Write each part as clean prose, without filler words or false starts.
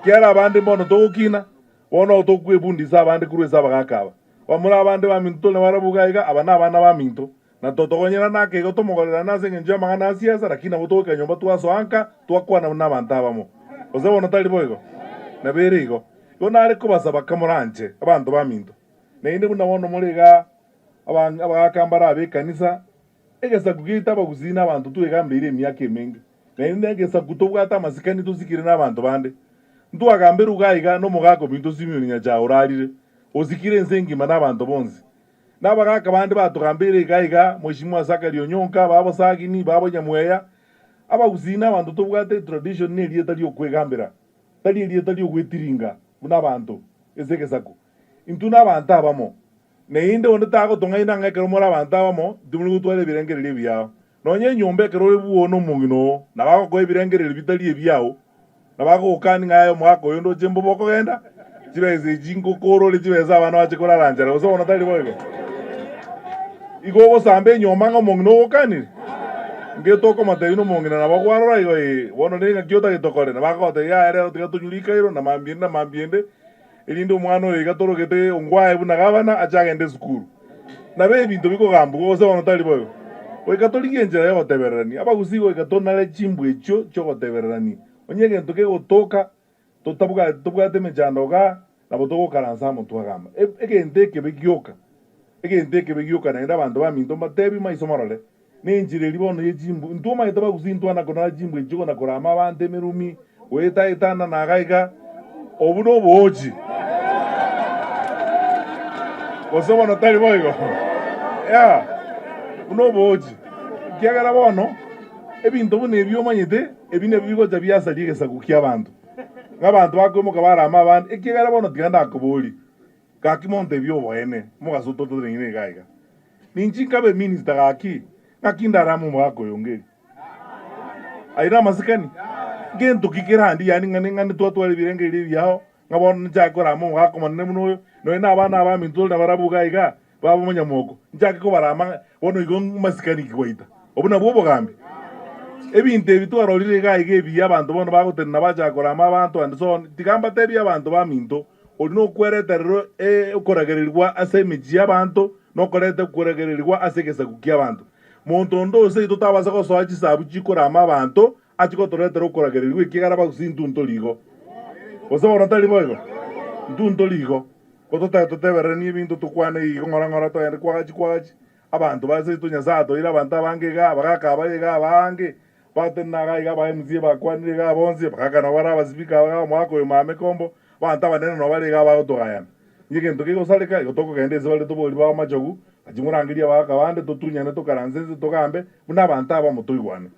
kiara abandi bono togokina bono tokwebundisa abandi kurwesa abagakaba bamura abandi baminto ne barabugaiga abana abana baminto na totogonyera nake go tomogorera nase ngenjo amagana siasa lakini abo toka nyomba twasoanka twakwana n'abantu abamo oze bono tali boigo na berigo go nare kubasaba kamuranje abantu baminto neinde buna bono muriga abagakambara abekanisa egesa kugita baguzina abantu twegambire emyaka emingi neinde egesa kutobwata amasikani tuzikire n'abantu bande ntwagambira ugaiga no mugako bintu simyoninya cha urarire ozikire nsengima n'abantu bonzi n'abagaka bandi batugambire igaiga mheshimiwa Sakari Onyonka babo sagini babo nyamweya abaguzina abantu tubwate tradition neliye tali okwegambira tali ogwetiringa n'abantu ezegesako intu n'abantu abamo neinde onde tago tongaina ngakero mora abantu abamo dumuri gutware birengerere byao nonye nyombe kero ebuono mungino nabako ko ebirengerere bitali ebyao nabako ukani ngayo mwako yondo jembo boko genda chibeze jingo koro le chibeza abana bachikora ranjara oso ona tali boyego igogo sambe nyoma ngo mungino ukani ngetoko matayino mungina nabagwarora igo bono nenga kyota gitokore nabako te ya ere tunyulika iro na mambiende elindo mwana oyo gatorogete ongwae bunagabana achagende sukuru nabe ebintu biko gambu oso ono tali boyo oikatoligie njira yo gotebererani abagusigo ikatonale chimbu echo cho gotebererani onye gento ke gotoka tobwate mechandoga nabo togokaransa muntu agamba egente kebe gioka naenda abantu baminto matebi maiso marole ninjire libono ye chimbu ntuma itaba gusintu ana kona chimbu echo na korama bante merumi weta itana na gaiga obuno boji osoma no tali boigo ya uno boji kiagara bono ebintu bune ebyo manyite ebine bigo tabiasa ligesa kukia abantu ngabantu bakomo kabara amabandi ekiagara bono tiganda akoboli kakimonte byo boene mugaso toto ngine gaiga ninjika be minister gaki ngakinda ramu mwako yongeri aira masikani gento kikirandi yani ngani twatwale birengeri byao ngabona njakora mu ngako manne muno no ina abana abaminto na barabugaiga babo munyamoko njake ko barama bono igo masikani kigwaita obuna bobo gambi ebinte bitwaro lire gaiga ebi abantu bono bagotena bajakora abantu and so tigamba tebi abantu baminto olino kwereterero okoragerirwa asemeji abantu no korete kweregerirwa asegesa kukia abantu muntu ndose tutabaza ko soachi sabu chikora abantu achiko toretero okoragerirwa ikigara bagusintu ntoligo osabona tali boigo ntoligo kotota totebereni ebintu tukwane igo ngora to ende kwachi abantu base tunyasato ira abantu abangega bagakabalega abange batenaga iga baemzie bakwanire ga bonzi bakana bara basibika ga mwako mame kombo bantu abanene no balega bagotogayana nyige ntokigo saleka gotoko kende zibale toboli ba majogu ajimurangiria bakabande totunyane tokaranzenze togambe buna abantu abamutoigwane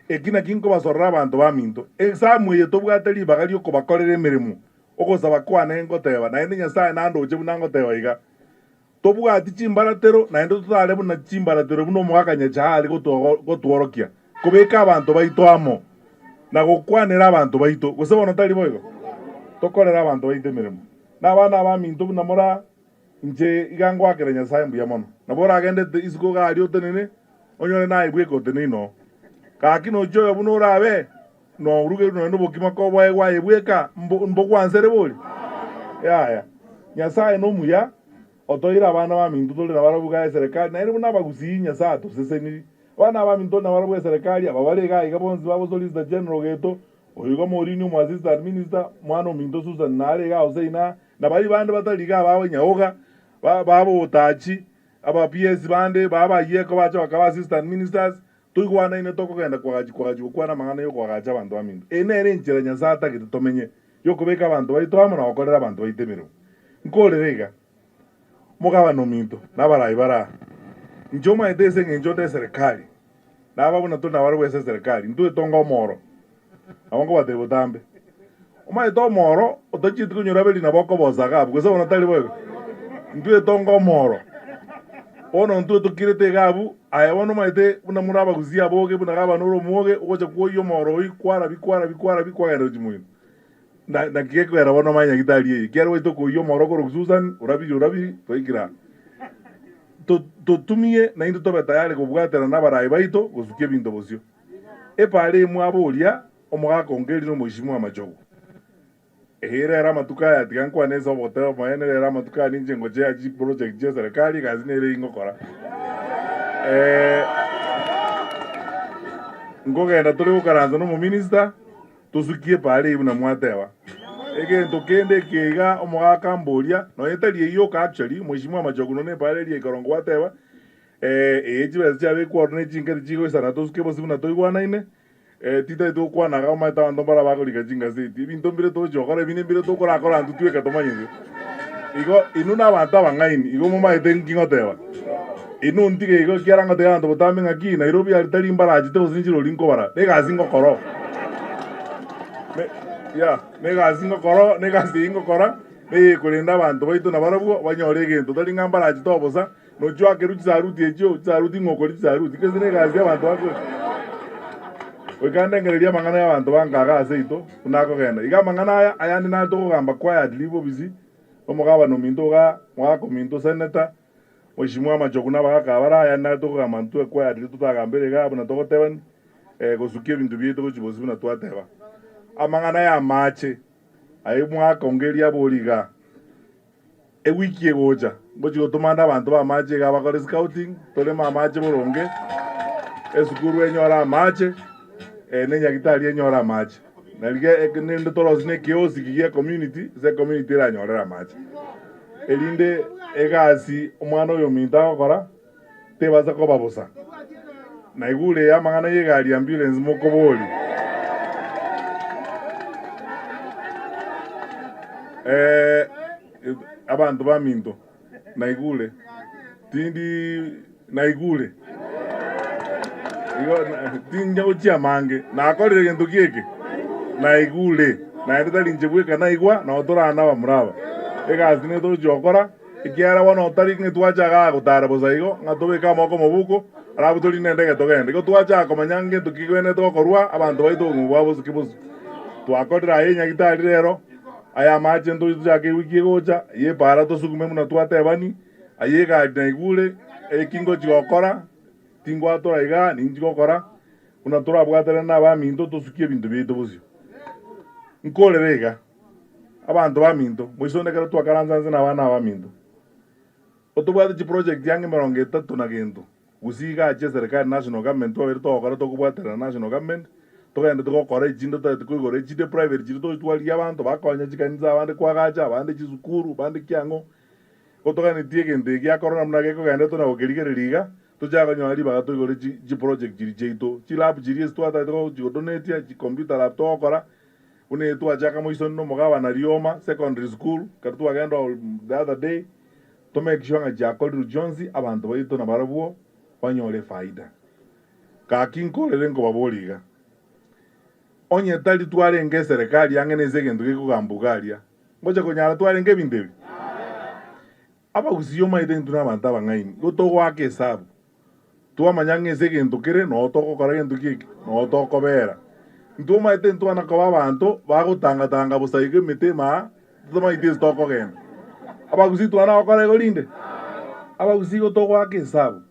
ekina kinko basorra abantu baminto examwe tobwateli bagali ko bakorere emirimo okosaba kwane ngoteba naende nyasaye nando oche bunangoteba iga tobwati chimbaratero naende tutale buna chimbaratero buno mwakanya chali gotworokia kubeka abantu baito amo na gokwanera abantu baito gosebona tali boigo tokorera abantu baito emirimo nabana baminto buna mora nje igangwa kere nyasaye mbuya mono nabora agende isiko gali otenene onyore na ibweko tenino kakino joyo buno rabe no uruge no ndo bokima ko bwa ebweka mbokwansere boli ya nyasaye no muya otoira abana baminto tole na barabuga serikali na iri buna bagusinya sato seseni bana baminto na barabuga serikali ababalega igabonzi babo solicitor general geto oyigo morini mu assistant minister mwana minto Susan nare ga oseina na bali bande bataliga bawe nyaoga babo utachi aba PS bande baba yeko bacho bakaba assistant ministers tuigwana ine toko kenda kwaji kwana mangana yo kwagacha abantu baminto enere njira nyasata gitutomenye yo kubeka abantu baito amo na okorera abantu baitemero nkorerega mugabano minto nabarayi bara njoma edese ngenjote serikali naba buna tuna warwe serikali ndu etonga moro abongo batebo tambe oma eto moro otochi tukunyura beli na boko bozaga bwese bona tali bwego ndu etonga moro ono ndu tukirete gabu ayabono maite buna muraba kuzia boge buna gaba noro moge oje kuyo moro ikwara bikwara rojimuyo na kiko era bono manya gitali kiero weto kuyo moro ko Susan urabi toikira to tumie na indo tobe tayari kubwatera nabarayi baito gusukie bintu bosio epale mwabolia omuga kongeri no mheshimiwa Majogo Era matuka ya tigankwa neza boteo moyene era matuka ninje ngojea ji project je serikali kazi nere ingokora ngogenda turi gukaranza no mu minister tusukie pale ibuna mwatewa egento kende kiga omugaka mboria no yetari iyo ka actually mheshimiwa Machoguno ne pale ri ikorongo watewa ejibe chabe coordinate jinga jigo sana tusukie bosibuna toigwanaine tita tu kwa na kama ta ndo bara bako likajinga seti binto mbire to jokora bine mbire to kora kora ndu tuwe katomanyeze igo inuna banta bangaini igo mama etengi ngotewa inu ntige igo kiaranga te ando botame ngaki Nairobi alitari mbara jite osinjiro linko bara nega zingo koro nega zingo koro nega zingo kora kulinda bantu baitu na barabugo banyore gento tari ngambara jite obosa no jwa keru zaruti ejo zaruti ngokori zaruti keze nega zia bantu bako Wekanda ngereria mangana ya bantu bangaga aseito kunako genda iga mangana aya ndi na to gamba quiet libo bizi omugaba no minto ga mwako minto senator Mheshimiwa Machoguno bakabara aya na to gamba ntu quiet litu tagambere ga buna to teban gosukie bintu bieto go chibozi buna twateba amangana ya mache ayi mwako ngeria boliga wiki egoja bochi gotumanda abantu ba mache ga bakore scouting tole ma mache boronge esukuru enyora mache nenya gitari enyora machi nalige nende tolos ne kiosi kigia community ze community ra nyora machi elinde egasi omwana oyo minta gokora tebaza ko babosa na igule ya mangana yegari ambulance mokoboli abantu ba minto na igule tindi na igule tinja uchia mange na akorire gento kieke na igule na ndetari njebweka na igwa na otora na bamuraba egazi ne to jokora ikiara wana otari nge twachaga gutara bozaigo ngatobeka moko mubuko arabu tuli nende getogende go twacha komanyange tukigwene to korwa abantu baitu ngubabo sikibuzu twakorira yenya gitari rero aya mache ndo jake wiki gocha ye para to sukume muna twatebani ayega na igule ekingo jokora tingo atora iga ninjiko kora una tora bwatera na ba minto tusukie bintu bito buzio nkole rega abantu ba minto mwisone kero twakaranza na bana ba minto otubwate chi project yange 30 na gento gusiga je serikali national government to berto kora to kubwatera national government to gende to kora jindo to kugore jide private jindo to twali abantu bakonya jikanza abandi kwagacha abandi chizukuru abandi kyango otogane tiegende gya corona mnage ko gende to na ogerigereriga tujaga nyali baga to igore ji project jiri jeito ji lab jiri estwata to ji donate ya ji computer lab to kora une tu ajaka mo isono mogaba na Rioma secondary school kartu agenda the other day to make sure nga jakol Jonzi abantu baito na barabuo banyole faida ka kinko lelengo baboliga onye tali twale nge serikali yangeneze gendo kikugambugalia ngoja konyara twale nge bindebi aba usiyoma identu na banta bangaini goto wake hesabu tuwa manyange segento kere no toko kora gento kiki no toko bera ntuma identu ana kwa bantu bago tanga busaige mitema tuma ides toko gen aba usitu ana okora golinde aba usigo toko wake hesabu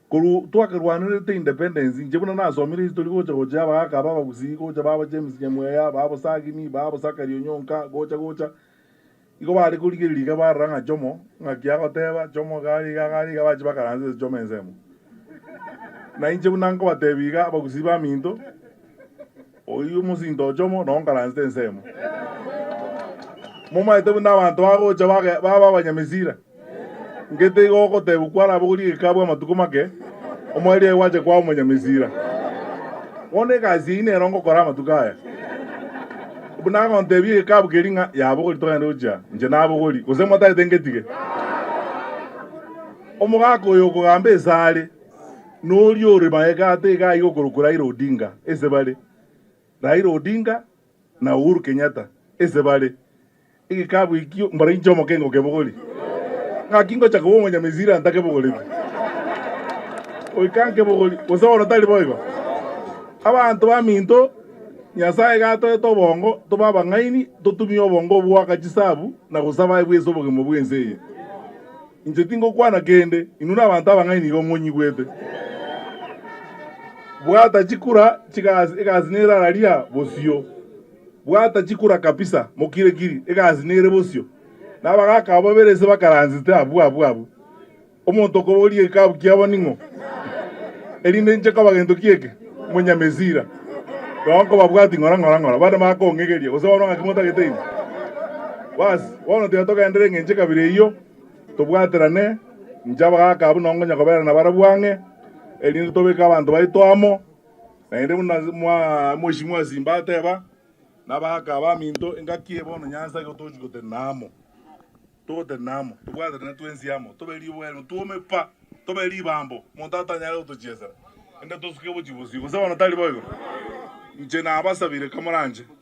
kuru tuwa kerwanire te independence njebuna na somire history gocha baka baba usigo gocha baba James Nyamweya baba Sagini baba Sakari Onyonka gocha iko bari kurigiriga baranga jomo ngakia goteba jomo gari gabachi bakaranze jomo enzemo na inje bunango batebiga abagusiba minto oyu musindo jomo no ngaranze enzemo moma ete buna bantu bagocha baba banyamizira ngete gogo tebukwara buguri kabwa matukumake omweli waje kwa munyamizira one kazi ine rongo kora matukaya buna kontebi kabu keringa ya buguri to ndo uja nje na buguri kozemo ta dengetige omugako yo kugambe sale noli ore maeka te ga igo kurukura iro Odinga ese bale Raila Odinga na Uhuru Kenyatta ese bale iki kabu ikio mbari njomo kengo ke buguri ngakingo cha kubo munyamizira ndake buguri oikanke buguri kozoro tali boigo abantu ba minto nyasaye gato to bongo to baba ngaini to tumio bongo bwaka chisabu na kusaba ibwezo bogemo bwenseye inje tingo kwana kende inuna abantu abangaini go monyi gwete bwata chikura chikazi ikazinera ralia bosio bwata chikura kabisa mokire kiri egazi nere bosio nabagaka abo berese bakaranzite abu omonto koborie kabu kiabo ningo erinde nche kabagento kieke munyamezira Donko babwati ngora bana makongegeria gusaba ngakimota giteini basi wono tuyatoka endere ngenche kabire iyo tubwaterane njaba gaka abu nongo nyakobera na barabwange erinde tobeka abantu baitwamo na ende mwa mweshimwa zimbate ba nabaka baminto engakie bono nyanza gotojugote namo tote namo tubwaterane twensiamo tobeli bueno tuome pa tobeli bambo montata nyalo tocheza ende tosuke bochibusi gusaba no tali boyo nje nabasabire kamoranje